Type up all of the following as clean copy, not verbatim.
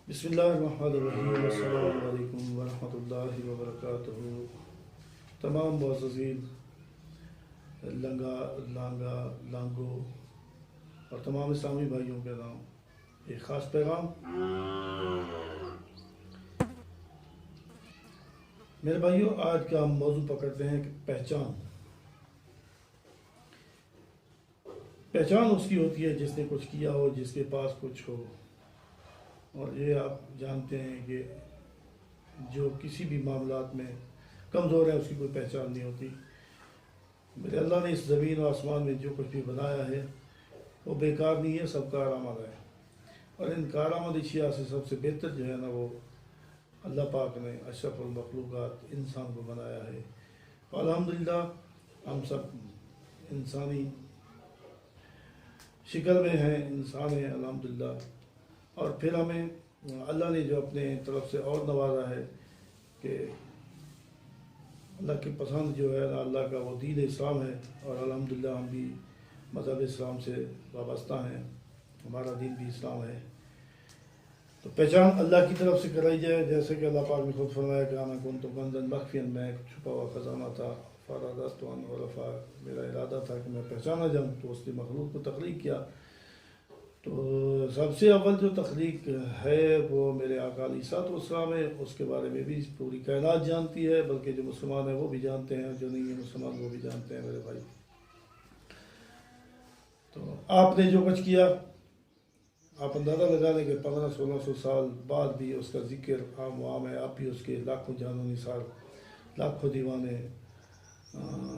بسم اللہ الرحمن الرحیم، السلام علیکم ورحمۃ اللہ وبرکاتہ۔ تمام معززین لانگو اور تمام اسلامی بھائیوں کے نام ایک خاص پیغام۔ میرے بھائیوں، آج کا ہم موضوع پکڑتے ہیں کہ پہچان اس کی ہوتی ہے جس نے کچھ کیا ہو، جس کے پاس کچھ ہو۔ اور یہ آپ جانتے ہیں کہ جو کسی بھی معاملات میں کمزور ہے اس کی کوئی پہچان نہیں ہوتی۔ میرے اللہ نے اس زمین و آسمان میں جو کچھ بھی بنایا ہے وہ بیکار نہیں ہے، سب کارآمد ہے۔ اور ان کارآمد اشیاء سے سب سے بہتر جو ہے نا، وہ اللہ پاک نے اشرف المخلوقات انسان کو بنایا ہے۔ الحمدللہ ہم سب انسانی شکل میں ہیں، انسان ہیں الحمدللہ۔ اور پھر ہمیں اللہ نے جو اپنے طرف سے اور نوازا ہے کہ اللہ کی پسند جو ہے اللہ کا وہ دین اسلام ہے، اور الحمدللہ ہم بھی مذہب اسلام سے وابستہ ہیں، ہمارا دین بھی اسلام ہے۔ تو پہچان اللہ کی طرف سے کرائی جائے، جیسے کہ اللہ پاک نے خود فرمایا کہ انا کنت کنزا مخفیا، میں چھپا ہوا خزانہ تھا، فارادت ان عرفا، میرا ارادہ تھا کہ میں پہچانا جاؤں، تو اس نے مخلوق کو تخلیق کیا۔ تو سب سے اول جو تخلیق ہے وہ میرے آقا علیہ الصلوۃ والسلام ہے، اس کے بارے میں بھی پوری کائنات جانتی ہے، بلکہ جو مسلمان ہیں وہ بھی جانتے ہیں، جو نہیں ہیں مسلمان وہ بھی جانتے ہیں میرے بھائی۔ تو آپ نے جو کچھ کیا، آپ اندازہ لگا لیں کہ 1500-1600 سال بعد بھی اس کا ذکر عام وعام ہے، اب بھی اس کے لاکھوں جانوں نثار، لاکھوں دیوانے،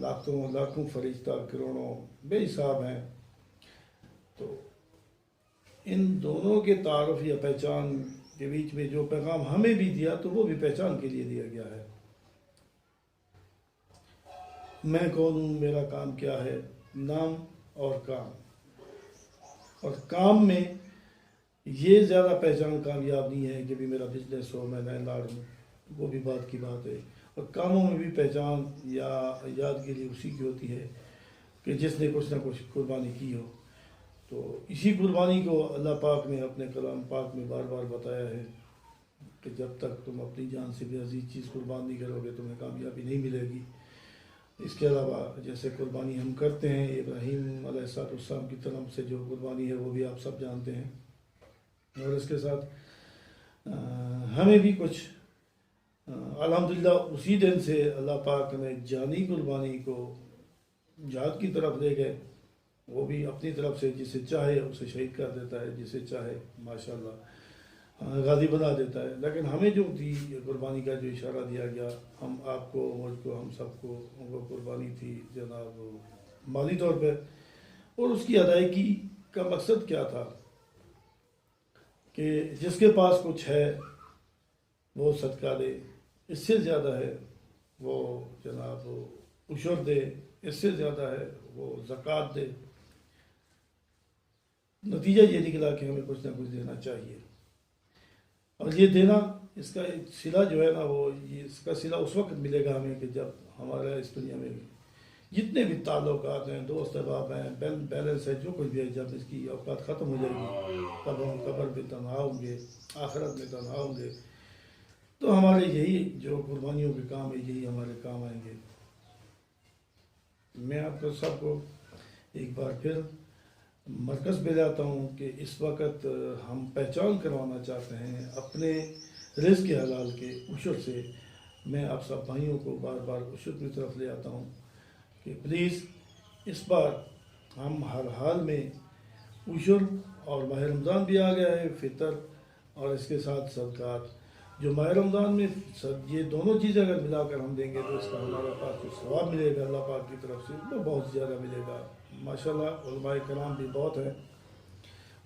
لاکھوں فرشتہ، کروڑوں بے حساب ہیں۔ تو ان دونوں کے تعارف یا پہچان کے بیچ میں جو پیغام ہمیں بھی دیا تو وہ بھی پہچان کے لیے دیا گیا ہے۔ میں کون ہوں، میرا کام کیا ہے، نام اور کام۔ اور کام میں یہ زیادہ پہچان کامیاب نہیں ہے کہ بھی میرا بزنس ہو، میں لینڈ ہوں، وہ بھی بات کی بات ہے۔ اور کاموں میں بھی پہچان یا یادگیری اسی کی ہوتی ہے کہ جس نے کچھ نہ کچھ قربانی کی ہو۔ تو اسی قربانی کو اللہ پاک نے اپنے کلام پاک میں بار بار بتایا ہے کہ جب تک تم اپنی جان سے بھی عزیز چیز قربان نہیں کرو گے تمہیں کامیابی نہیں ملے گی۔ اس کے علاوہ جیسے قربانی ہم کرتے ہیں، ابراہیم علیہ السلام کی طرف سے جو قربانی ہے وہ بھی آپ سب جانتے ہیں۔ اور اس کے ساتھ ہمیں بھی کچھ الحمدللہ اسی دن سے اللہ پاک نے جانی قربانی کو جہاد کی طرف لے گئے، وہ بھی اپنی طرف سے جسے چاہے اسے شہید کر دیتا ہے، جسے چاہے ماشاءاللہ غازی بنا دیتا ہے۔ لیکن ہمیں جو تھی قربانی کا جو اشارہ دیا گیا، ہم آپ کو، مجھ کو، ہم سب کو، وہ قربانی تھی جناب مالی طور پہ۔ اور اس کی ادائیگی کا مقصد کیا تھا کہ جس کے پاس کچھ ہے وہ صدقہ دے، اس سے زیادہ ہے وہ جناب عشر دے، اس سے زیادہ ہے وہ زکوٰۃ دے۔ نتیجہ یہ نکلا کہ ہمیں کچھ نہ کچھ دینا چاہیے، اور یہ دینا، اس کا ایک صلہ جو ہے نا، وہ اس کا صلہ اس وقت ملے گا ہمیں کہ جب ہمارا اس دنیا میں جتنے بھی تعلقات ہیں، دوست احباب ہیں، بیلنس ہے، جو کچھ بھی ہے، جب اس کی اوقات ختم ہو جائے گی تب ہم قبر میں تنہا ہوں گے، آخرت میں تنہا ہوں گے۔ تو ہمارے یہی جو قربانیوں کے کام ہے، یہی ہمارے کام آئیں گے۔ میں آپ کو سب کو ایک بار پھر مرکز پہ لاتا ہوں کہ اس وقت ہم پہچان کروانا چاہتے ہیں اپنے رزق کے حلال کے عشر سے۔ میں آپ سب بھائیوں کو بار بار عشر کی طرف لے آتا ہوں کہ پلیز اس بار ہم ہر حال میں عشر، اور ماہ رمضان بھی آ گیا ہے، فطر اور اس کے ساتھ صدقات۔ جو ماہ رمضان میں یہ دونوں چیزیں اگر ملا کر ہم دیں گے تو اس کا ہمارا پاس جو ثواب ملے گا اللہ پاک کی طرف سے وہ بہت زیادہ ملے گا۔ ماشاءاللہ علماء کرام بھی بہت ہیں،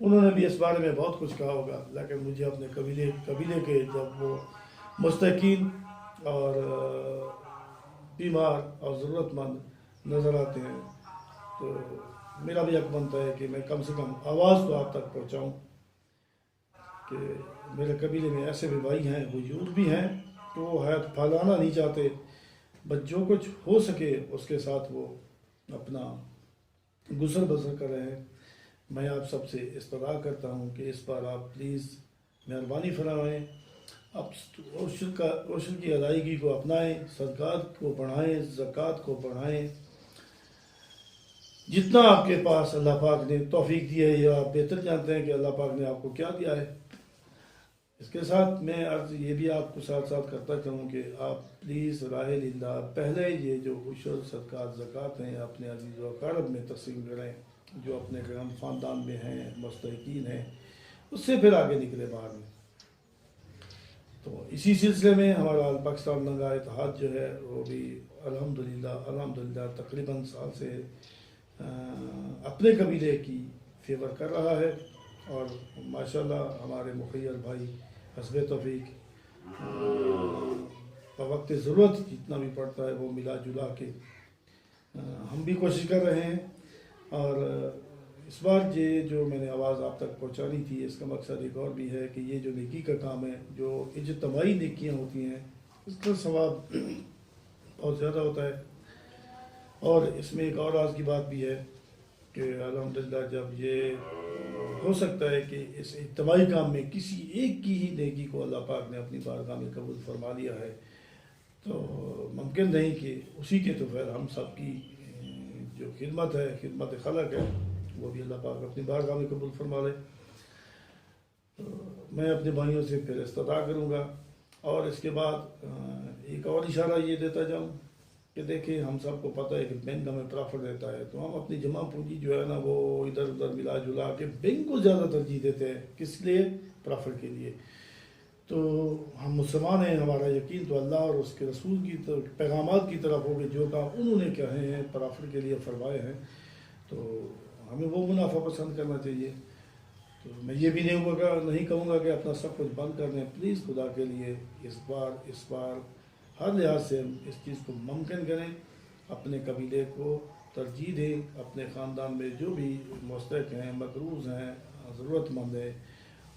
انہوں نے بھی اس بارے میں بہت کچھ کہا ہوگا، لیکن مجھے اپنے قبیلے کے جب وہ مستحقین اور بیمار اور ضرورت مند نظر آتے ہیں تو میرا بھی حق بنتا ہے کہ میں کم سے کم آواز تو آپ تک پہنچاؤں کہ میرے قبیلے میں ایسے بھی بھائی ہیں، وجود بھی ہیں، تو وہ حیات پھیلانا نہیں چاہتے، بس جو کچھ ہو سکے اس کے ساتھ وہ اپنا گزر بسر کر رہے ہیں۔ میں آپ سب سے استدعا کرتا ہوں کہ اس بار آپ پلیز مہربانی فرمائیں، اب عشر کی ادائیگی کو اپنائیں، صدقات کو بڑھائیں، زکوٰۃ کو بڑھائیں، جتنا آپ کے پاس اللہ پاک نے توفیق دی ہے یا آپ بہتر جانتے ہیں کہ اللہ پاک نے آپ کو کیا دیا ہے۔ اس کے ساتھ میں عرض یہ بھی آپ کو ساتھ ساتھ کرتا چلوں کہ آپ پلیز راہ للہ پہلے یہ جو عشر صدقات زکوٰۃ ہیں اپنے عزیز و اقارب میں تقسیم کریں، جو اپنے گرم خاندان میں ہیں، مستحقین ہیں، اس سے پھر آگے نکلے باہر میں۔ تو اسی سلسلے میں ہمارا پاکستان ننگا اتحاد جو ہے وہ بھی الحمدللہ تقریباً سال سے اپنے قبیلے کی فیور کر رہا ہے، اور ماشاءاللہ ہمارے مخیر بھائی حسب توفیق بوقت ضرورت جتنا بھی پڑتا ہے وہ ملا جلا کے ہم بھی کوشش کر رہے ہیں۔ اور اس بار یہ جو میں نے آواز آپ تک پہنچانی تھی، اس کا مقصد ایک اور بھی ہے کہ یہ جو نیکی کا کام ہے، جو اجتماعی نیکیاں ہوتی ہیں، اس کا ثواب بہت زیادہ ہوتا ہے۔ اور اس میں ایک اور راز کی بات بھی ہے کہ الحمدللہ جب یہ ہو سکتا ہے کہ اس اجتماعی کام میں کسی ایک کی ہی نیکی کو اللہ پاک نے اپنی بارگاہ میں قبول فرما لیا ہے، تو ممکن نہیں کہ اسی کے تو پھر ہم سب کی جو خدمت ہے، خدمت خلق ہے، وہ بھی اللہ پاک اپنی بارگاہ میں قبول فرما لے۔ تو میں اپنے بھائیوں سے پھر استدعا کروں گا، اور اس کے بعد ایک اور اشارہ یہ دیتا جاؤں کہ دیکھیں ہم سب کو پتہ ہے کہ بینک ہمیں پرافٹ دیتا ہے، تو ہم اپنی جمع پونجی جو ہے نا وہ ادھر ادھر ملا جلا کے بینک کو زیادہ ترجیح دیتے ہیں۔ کس لیے؟ پرافٹ کے لیے۔ تو ہم مسلمان ہیں، ہمارا یقین تو اللہ اور اس کے رسول کی پیغامات کی طرف ہوگے، جو کام انہوں نے کہے ہیں پرافٹ کے لیے فرمائے ہیں، تو ہمیں وہ منافع پسند کرنا چاہیے۔ تو میں یہ بھی نہیں کہوں گا کہ اپنا سب کچھ بند کر دیں، پلیز خدا کے لیے اس بار ہر لحاظ سے اس چیز کو ممکن کریں، اپنے قبیلے کو ترجیح دیں، اپنے خاندان میں جو بھی مستحق ہیں، مقروض ہیں، ضرورت مند ہیں،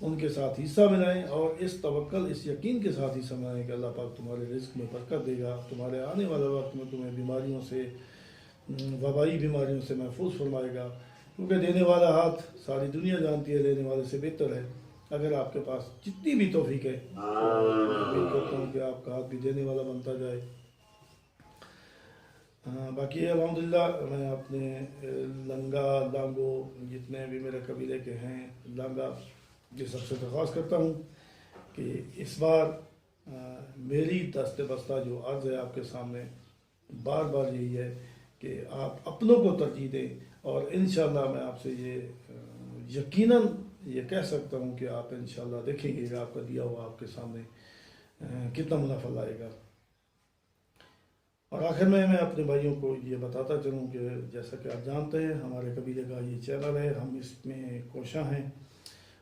ان کے ساتھ حصہ ملائیں، اور اس توکل، اس یقین کے ساتھ حصہ ملائیں کہ اللہ پاک تمہارے رزق میں برکت دے گا، تمہارے آنے والے وقت میں تمہیں بیماریوں سے، وبائی بیماریوں سے محفوظ فرمائے گا، کیونکہ دینے والا ہاتھ ساری دنیا جانتی ہے لینے والے سے بہتر ہے۔ اگر آپ کے پاس جتنی بھی توفیق ہے تو میں امید کرتا ہوں کہ آپ کا ہاتھ بھی دینے والا بنتا جائے۔ باقی الحمدللہ میں اپنے لنگا لانگو جتنے بھی میرے قبیلے کے ہیں لانگا، یہ سب سے درخواست کرتا ہوں کہ اس بار میری دست بستہ جو عرض ہے آپ کے سامنے بار بار یہی ہے کہ آپ اپنوں کو ترجیح دیں، اور انشاءاللہ میں آپ سے یہ یقیناً یہ کہہ سکتا ہوں کہ آپ انشاءاللہ دیکھیں گے کہ آپ کا دیا ہوا آپ کے سامنے کتنا منافع لائے گا۔ اور آخر میں اپنے بھائیوں کو یہ بتاتا چلوں کہ جیسا کہ آپ جانتے ہیں ہمارے قبیلے کا یہ چینل ہے، ہم اس میں کوشاں ہیں،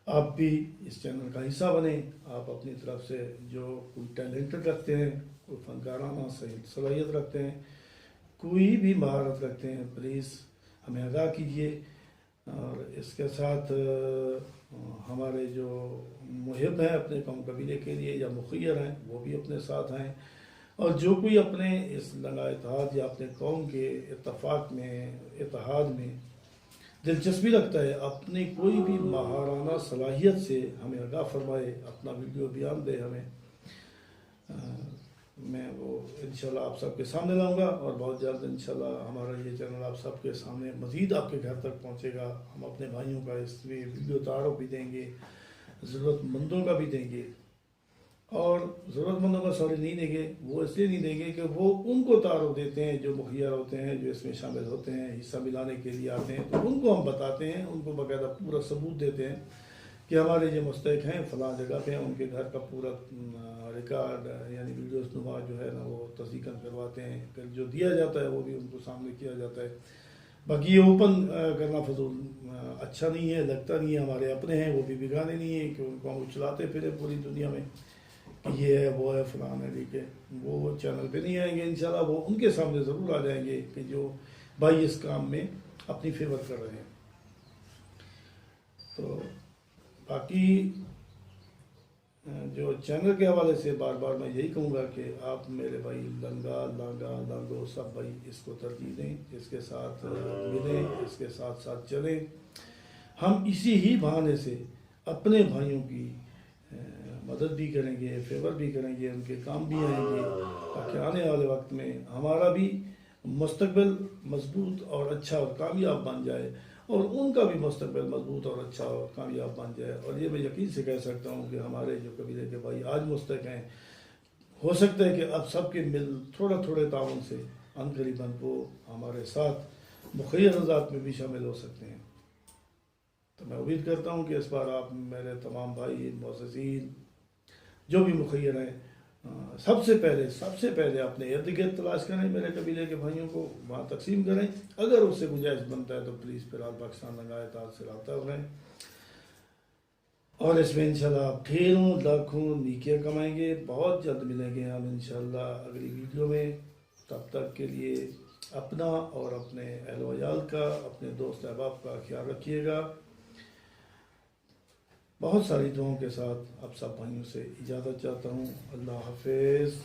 آپ بھی اس چینل کا حصہ بنیں۔ آپ اپنی طرف سے جو کوئی ٹیلنٹ رکھتے ہیں، کوئی فنکارانہ صلاحیت رکھتے ہیں، کوئی بھی مہارت رکھتے ہیں، پلیز ہمیں آگاہ کیجیے۔ اور اس کے ساتھ ہمارے جو محب ہیں اپنے قوم قبیلے کے لیے یا مخیر ہیں، وہ بھی اپنے ساتھ ہیں، اور جو کوئی اپنے اس لنگا اتحاد یا اپنے قوم کے اتفاق میں، اتحاد میں دلچسپی رکھتا ہے، اپنی کوئی بھی مہارانہ صلاحیت سے ہمیں آگاہ فرمائے، اپنا ویڈیو بیان دے ہمیں، میں وہ انشاءاللہ آپ سب کے سامنے لاؤں گا، اور بہت جلد انشاءاللہ ہمارا یہ چینل آپ سب کے سامنے مزید آپ کے گھر تک پہنچے گا۔ ہم اپنے بھائیوں کا اس میں ویڈیو تعارف بھی دیں گے، ضرورت مندوں کا بھی دیں گے، اور ضرورت مندوں کا سوری نہیں دیں گے، وہ اس لیے نہیں دیں گے کہ وہ ان کو تعارف دیتے ہیں جو مخیر ہوتے ہیں، جو اس میں شامل ہوتے ہیں، حصہ ملانے کے لیے آتے ہیں، تو ان کو ہم بتاتے ہیں، ان کو باقاعدہ پورا ثبوت دیتے ہیں کہ ہمارے جو مستحق ہیں فلاں جگہ پہ، ان کے گھر کا پورا ریکارڈ یعنی ویڈیوز نما جو ہے نا وہ تصدیق کرواتے ہیں، پھر جو دیا جاتا ہے وہ بھی ان کو سامنے کیا جاتا ہے۔ باقی یہ اوپن کرنا فضول اچھا نہیں ہے، لگتا نہیں ہے، ہمارے اپنے ہیں، وہ بھی بگانے نہیں ہیں کہ ان کو ہم چلاتے پھرے پوری دنیا میں کہ یہ ہے وہ ہے فلاں ہے، ٹھیک ہے، وہ چینل پہ نہیں آئیں گے انشاءاللہ، وہ ان کے سامنے ضرور آ جائیں گے کہ جو بھائی اس کام میں اپنی فیور کر رہے ہیں۔ تو باقی جو چینل کے حوالے سے بار بار میں یہی کہوں گا کہ آپ میرے بھائی لنگا لانگو سب بھائی اس کو ترجیح دیں، اس کے ساتھ ملیں، اس کے ساتھ ساتھ چلیں۔ ہم اسی ہی بہانے سے اپنے بھائیوں کی مدد بھی کریں گے، فیور بھی کریں گے، ان کے کام بھی آئیں گے، تاکہ آنے والے وقت میں ہمارا بھی مستقبل مضبوط اور اچھا اور کامیاب بن جائے، اور ان کا بھی مستقبل مضبوط اور اچھا اور کامیاب بن جائے۔ اور یہ میں یقین سے کہہ سکتا ہوں کہ ہمارے جو قبیلے کے بھائی آج مستحق ہیں، ہو سکتا ہے کہ اب سب کے مل تھوڑا تھوڑے تعاون سے ان قریباً وہ ہمارے ساتھ مخیر ذات میں بھی شامل ہو سکتے ہیں۔ تو میں امید کرتا ہوں کہ اس بار آپ میرے تمام بھائی مؤسسین جو بھی مخیر ہیں، سب سے پہلے اپنے ارد گرد تلاش کریں، میرے قبیلے کے بھائیوں کو وہاں تقسیم کریں، اگر اس سے گنجائش بنتا ہے تو پلیز فی الحال پاکستان لنگائے تاج سے رابطہ کریں، اور اس میں انشاءاللہ آپ ڈھیروں لاکھوں نیکیاں کمائیں گے۔ بہت جلد ملیں گے ہم انشاءاللہ اگلی ویڈیو میں۔ تب تک کے لیے اپنا اور اپنے اہل و عیال کا، اپنے دوست احباب کا خیال رکھیے گا۔ بہت ساری دعاؤں کے ساتھ اب سب بھائیوں سے اجازت چاہتا ہوں۔ اللہ حافظ۔